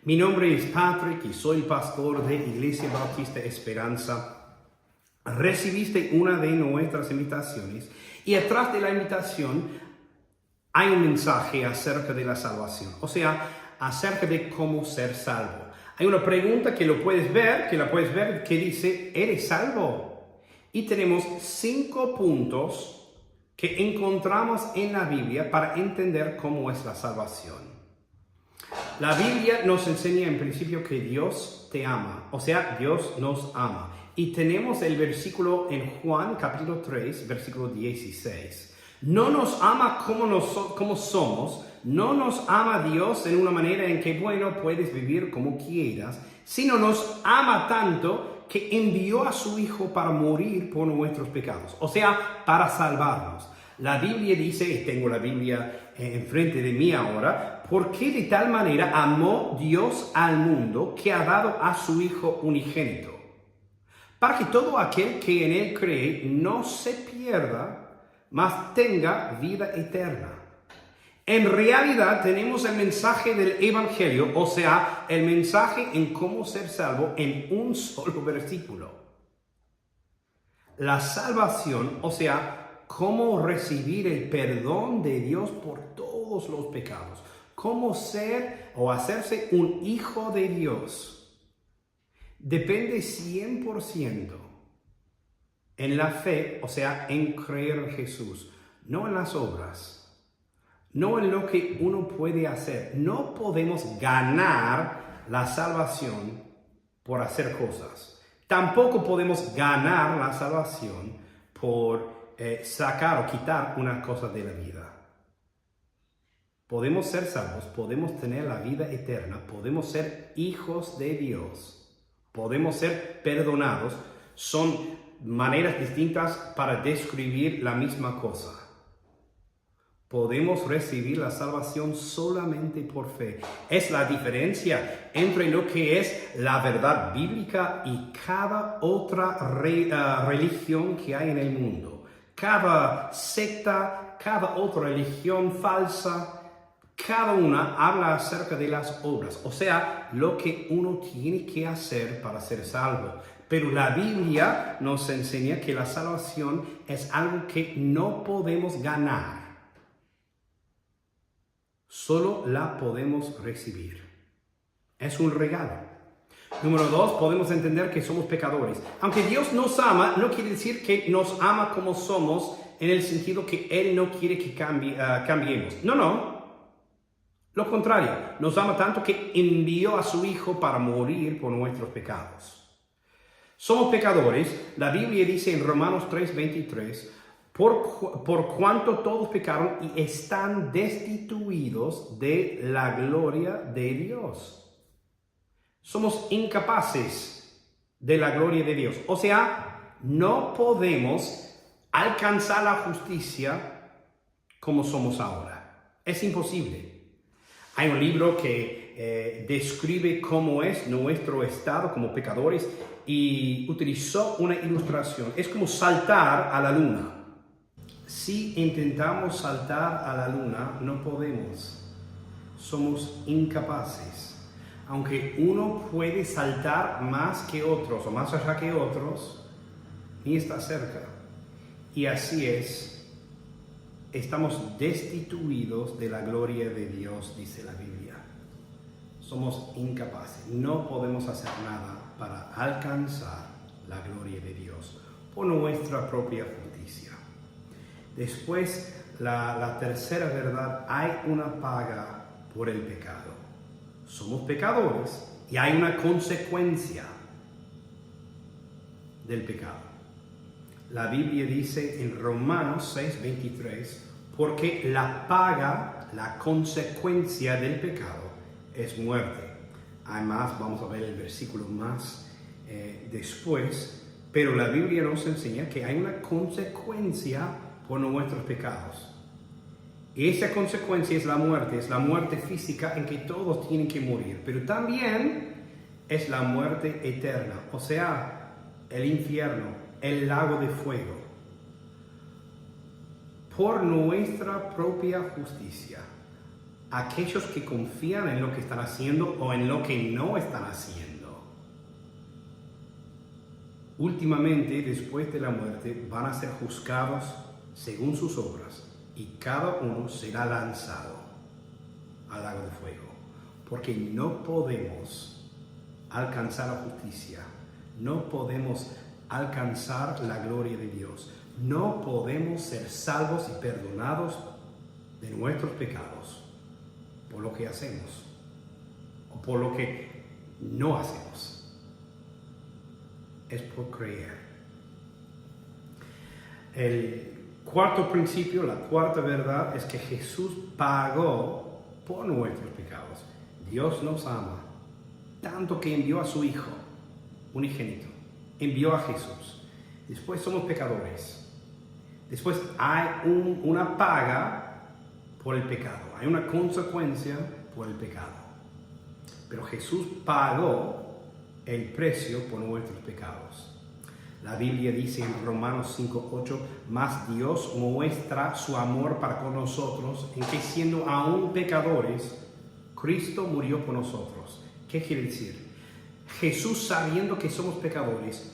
Mi nombre es Patrick y soy pastor de Iglesia Bautista Esperanza. Recibiste una de nuestras invitaciones y atrás de la invitación hay un mensaje acerca de la salvación, o sea, acerca de cómo ser salvo. Hay una pregunta que la puedes ver, que dice, ¿eres salvo? Y tenemos 5 puntos que encontramos en la Biblia para entender cómo es la salvación. La Biblia nos enseña en principio que Dios te ama, o sea, Dios nos ama. Y tenemos el versículo en Juan capítulo 3, versículo 16. No nos ama como somos, no nos ama Dios en una manera en que, bueno, puedes vivir como quieras, sino nos ama tanto que envió a su Hijo para morir por nuestros pecados, o sea, para salvarnos. La Biblia dice, y tengo la Biblia enfrente de mí ahora, porque de tal manera amó Dios al mundo que ha dado a su Hijo unigénito, para que todo aquel que en Él cree no se pierda, mas tenga vida eterna. En realidad tenemos el mensaje del Evangelio, o sea, el mensaje en cómo ser salvo en un solo versículo. La salvación, o sea, cómo recibir el perdón de Dios por todos los pecados. Cómo ser o hacerse un hijo de Dios. Depende 100% en la fe, o sea, en creer en Jesús. No en las obras. No en lo que uno puede hacer. No podemos ganar la salvación por hacer cosas. Tampoco podemos ganar la salvación por sacar o quitar una cosa de la vida. Podemos ser salvos, podemos tener la vida eterna, podemos ser hijos de Dios, podemos ser perdonados. Son maneras distintas para describir la misma cosa. Podemos recibir la salvación solamente por fe. Es la diferencia entre lo que es la verdad bíblica y cada otra religión que hay en el mundo. Cada secta, cada otra religión falsa, cada una habla acerca de las obras, o sea, lo que uno tiene que hacer para ser salvo. Pero la Biblia nos enseña que la salvación es algo que no podemos ganar. Solo la podemos recibir. Es un regalo. Número 2, podemos entender que somos pecadores. Aunque Dios nos ama, no quiere decir que nos ama como somos, en el sentido que Él no quiere que cambiemos. No. Lo contrario, nos ama tanto que envió a su Hijo para morir por nuestros pecados. Somos pecadores. La Biblia dice en Romanos 3:23, por cuanto todos pecaron y están destituidos de la gloria de Dios. Somos incapaces de la gloria de Dios. O sea, no podemos alcanzar la justicia como somos ahora. Es imposible. Hay un libro que describe cómo es nuestro estado como pecadores y utilizó una ilustración. Es como saltar a la luna. Si intentamos saltar a la luna, no podemos. Somos incapaces. Aunque uno puede saltar más que otros o más allá que otros, ni está cerca. Y así es. Estamos destituidos de la gloria de Dios, dice la Biblia. Somos incapaces. No podemos hacer nada para alcanzar la gloria de Dios por nuestra propia justicia. Después, la tercera verdad, hay una paga por el pecado. Somos pecadores y hay una consecuencia del pecado. La Biblia dice en Romanos 6:23, porque la paga, la consecuencia del pecado es muerte. Además, vamos a ver el versículo más después, pero la Biblia nos enseña que hay una consecuencia por nuestros pecados. Y esa consecuencia es la muerte física en que todos tienen que morir, pero también es la muerte eterna, o sea, el infierno, el lago de fuego, por nuestra propia justicia. aquellos que confían en lo que están haciendo o en lo que no están haciendo. Últimamente, después de la muerte, van a ser juzgados según sus obras y cada uno será lanzado al lago de fuego, porque no podemos alcanzar la justicia, no podemos alcanzar la gloria de Dios, no podemos ser salvos y perdonados de nuestros pecados por lo que hacemos o por lo que no hacemos. Es por creer. El cuarto principio, la cuarta verdad es que Jesús pagó por nuestros pecados. Dios nos ama tanto que envió a su Hijo unigénito, envió a Jesús. Después somos pecadores. Después hay una paga por el pecado, hay una consecuencia por el pecado. Pero Jesús pagó el precio por nuestros pecados. La Biblia dice en Romanos 5:8, mas Dios muestra su amor para con nosotros en que siendo aún pecadores, Cristo murió por nosotros. ¿Qué quiere decir? Jesús, sabiendo que somos pecadores,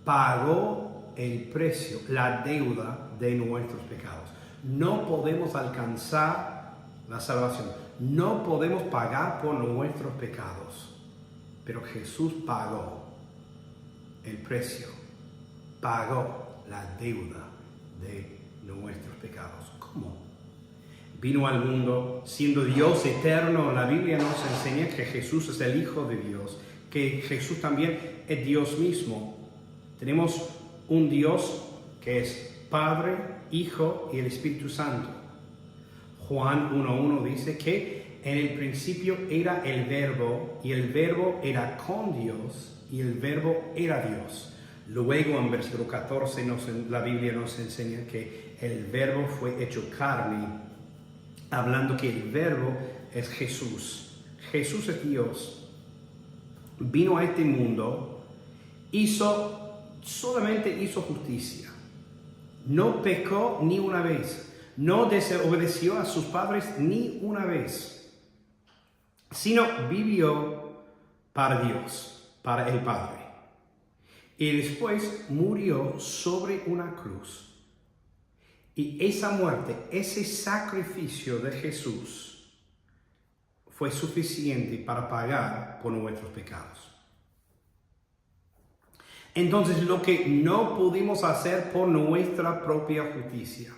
pagó el precio, la deuda de nuestros pecados. No podemos alcanzar la salvación, no podemos pagar por nuestros pecados, pero Jesús pagó el precio, pagó la deuda de nuestros pecados. ¿Cómo? Vino al mundo siendo Dios eterno. La Biblia nos enseña que Jesús es el Hijo de Dios, que Jesús también es Dios mismo. Tenemos un Dios que es Padre, Hijo y el Espíritu Santo. Juan 1:1 dice que en el principio era el Verbo, y el Verbo era con Dios, y el Verbo era Dios. Luego en versículo 14 la Biblia nos enseña que el Verbo fue hecho carne, hablando que el Verbo es Jesús. Jesús es Dios. Vino a este mundo, solamente hizo justicia. No pecó ni una vez. No desobedeció a sus padres ni una vez, sino vivió para Dios, para el Padre. Y después murió sobre una cruz. Y esa muerte, ese sacrificio de Jesús fue suficiente para pagar por nuestros pecados. Entonces, lo que no pudimos hacer por nuestra propia justicia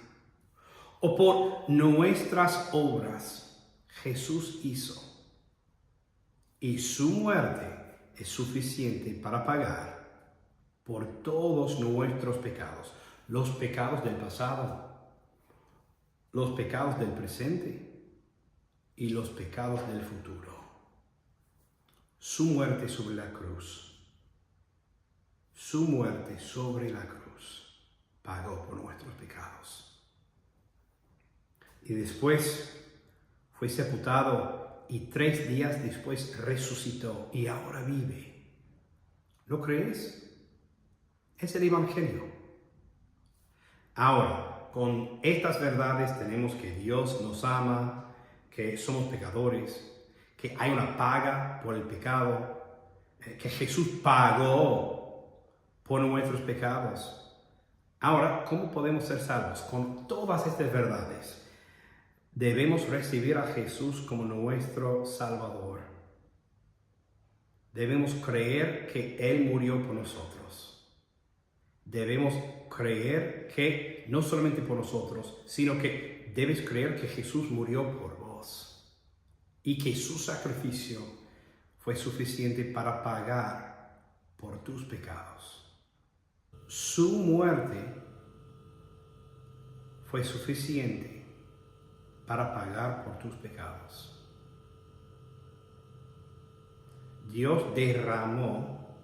o por nuestras obras, Jesús hizo. Y su muerte es suficiente para pagar por todos nuestros pecados. Los pecados del pasado, los pecados del presente y los pecados del futuro. Su muerte sobre la cruz, su muerte sobre la cruz pagó por nuestros pecados. Y después fue sepultado y 3 días después resucitó y ahora vive. ¿Lo crees? Es el Evangelio. Ahora, con estas verdades tenemos que Dios nos ama, que somos pecadores, que hay una paga por el pecado, que Jesús pagó por nuestros pecados. Ahora, ¿cómo podemos ser salvos? Con todas estas verdades, debemos recibir a Jesús como nuestro Salvador. Debemos creer que Él murió por nosotros. Debemos creer que no solamente por nosotros, sino que debes creer que Jesús murió por vos y que su sacrificio fue suficiente para pagar por tus pecados. Su muerte fue suficiente para pagar por tus pecados. Dios derramó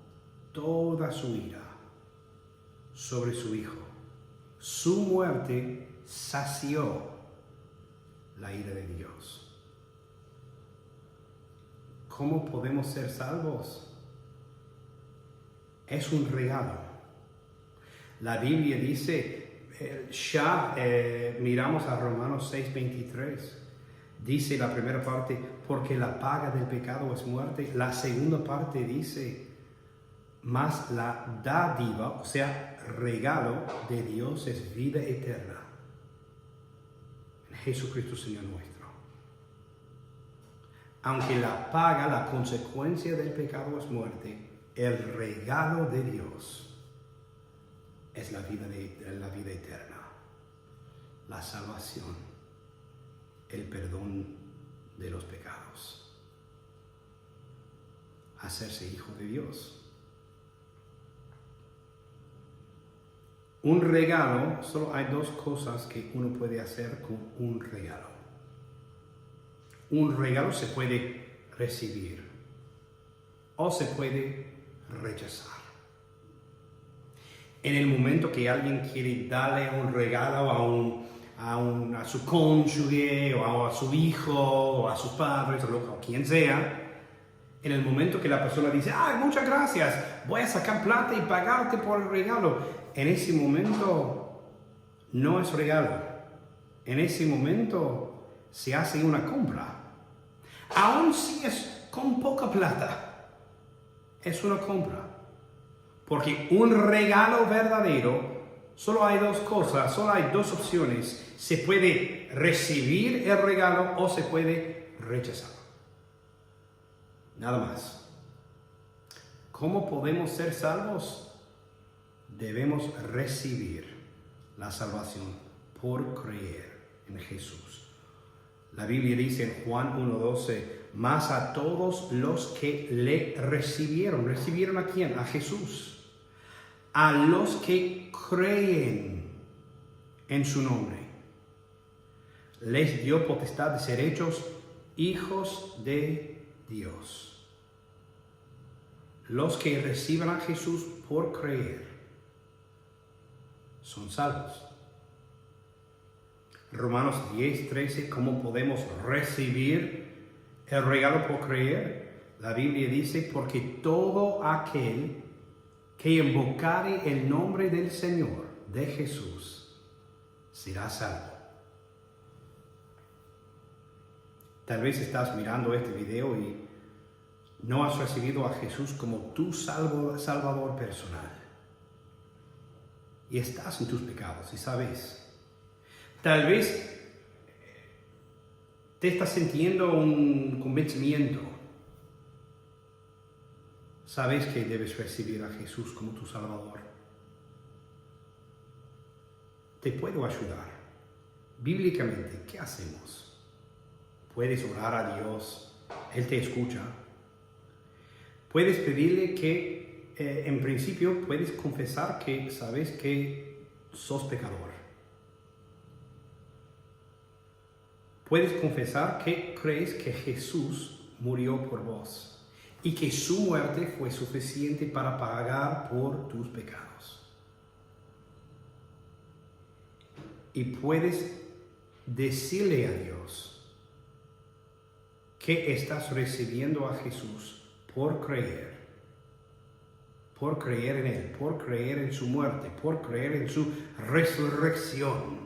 toda su ira sobre su Hijo. Su muerte sació la ira de Dios. ¿Cómo podemos ser salvos? Es un regalo. La Biblia dice, miramos a Romanos 6:23, Dice la primera parte, porque la paga del pecado es muerte. La segunda parte dice, mas la dádiva, o sea, regalo de Dios es vida eterna en Jesucristo Señor nuestro. Aunque la paga, la consecuencia del pecado es muerte, el regalo de Dios es la vida eterna, la salvación, el perdón de los pecados, hacerse hijo de Dios. Un regalo, solo hay dos cosas que uno puede hacer con un regalo. Un regalo se puede recibir o se puede rechazar. En el momento que alguien quiere darle un regalo a su cónyuge o a su hijo o a sus padres o quien sea, en el momento que la persona dice, muchas gracias, voy a sacar plata y pagarte por el regalo, en ese momento no es regalo. En ese momento se hace una compra. Aun si es con poca plata, es una compra. Porque un regalo verdadero, solo hay dos cosas, solo hay dos opciones. Se puede recibir el regalo o se puede rechazar. Nada más. ¿Cómo podemos ser salvos? Debemos recibir la salvación por creer en Jesús. La Biblia dice en Juan 1:12, mas a todos los que le recibieron. ¿Recibieron a quién? A Jesús. A los que creen en su nombre, les dio potestad de ser hechos hijos de Dios. Los que reciban a Jesús por creer son salvos. Romanos 10:13, ¿cómo podemos recibir el regalo por creer? La Biblia dice, porque todo aquel que invocare el nombre del Señor, de Jesús, será salvo. Tal vez estás mirando este video y no has recibido a Jesús como tu Salvador personal. Y estás en tus pecados, y sabes. Tal vez te estás sintiendo un convencimiento. Sabes que debes recibir a Jesús como tu Salvador. Te puedo ayudar. Bíblicamente, ¿qué hacemos? Puedes orar a Dios, Él te escucha. Puedes pedirle que en principio puedes confesar que sabes que sos pecador. Puedes confesar que crees que Jesús murió por vos y que su muerte fue suficiente para pagar por tus pecados. Y puedes decirle a Dios que estás recibiendo a Jesús por creer en Él, por creer en su muerte, por creer en su resurrección,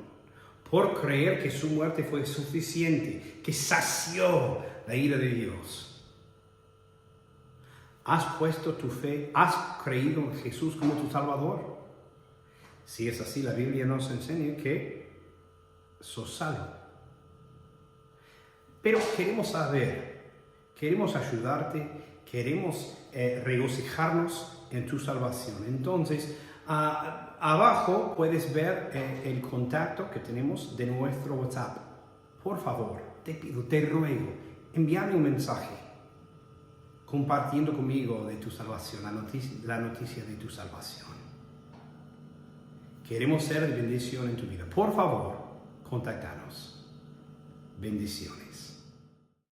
por creer que su muerte fue suficiente, que sació la ira de Dios. ¿Has puesto tu fe, has creído en Jesús como tu Salvador? Si es así, la Biblia nos enseña que sos salvo. Pero queremos saber, queremos ayudarte, queremos regocijarnos en tu salvación. Entonces, abajo puedes ver el contacto que tenemos de nuestro WhatsApp. Por favor, te pido, te ruego, envíame un mensaje compartiendo conmigo de tu salvación, la noticia de tu salvación. Queremos ser de bendición en tu vida. Por favor, contáctanos. Bendiciones.